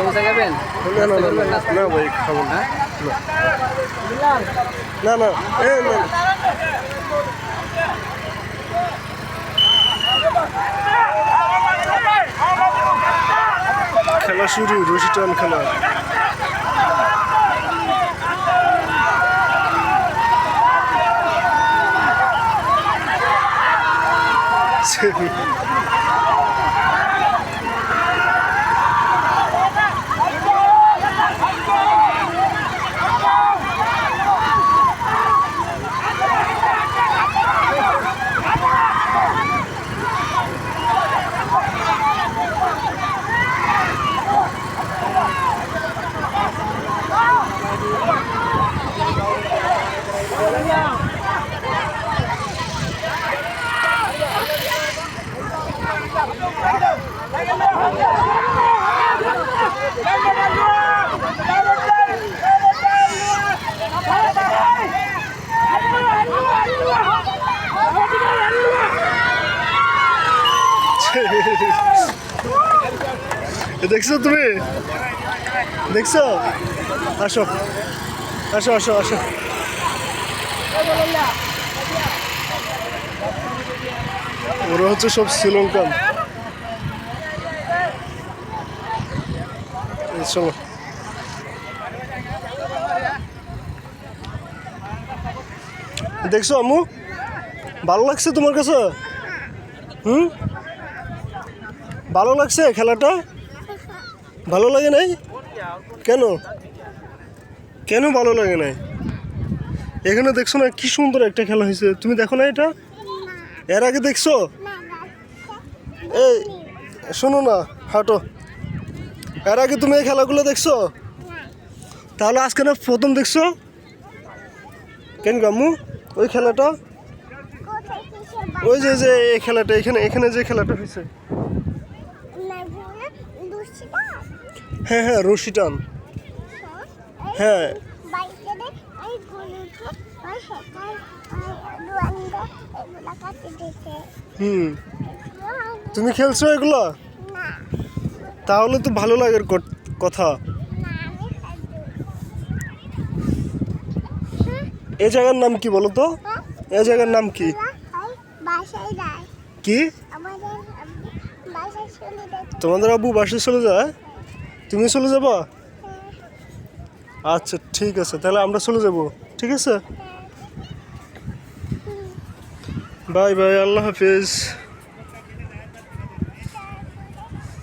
সমস্যা খাবেন? না না না না ভাই খাবো না। না না এ না খেলা শুরু, রশি টান খেলা। দেখছো তুমি? দেখছো? আসো আসো আসো আসো। ওরা হচ্ছে সব শ্রীলঙ্কান। চলো দেখছো আম্মু? ভালো লাগছে তোমার কাছে? ভালো লাগছে খেলাটা? ভালো লাগে নাই? কেন কেন ভালো লাগে নাই? এখানে দেখছো না কি সুন্দর একটা খেলা হয়েছে, তুমি দেখো না এটা? এর আগে দেখছো? এই শোনো না, হাঁটো। এর আগে তুমি এই খেলাগুলো দেখছো? তাহলে আজকে না প্রথম দেখছো? কেন গাম্মু ওই খেলাটা, ওই যে যে এই খেলাটা, এখানে এখানে যে খেলাটা হয়েছে, হ্যাঁ হ্যাঁ রশি টান, হ্যাঁ। তুমি খেলছো এগুলো? তাহলে তো ভালো লাগার কথা। এই জায়গার নাম কি বলো তো? এই জায়গার নাম কি? কি তোমাদের আব্বু বাসায় চলে যায়? তুমি চলে যাবা? আচ্ছা ঠিক আছে, তাহলে আমরা চলে যাব। ঠিক আছে, বাই বাই, আল্লাহ হাফিজ।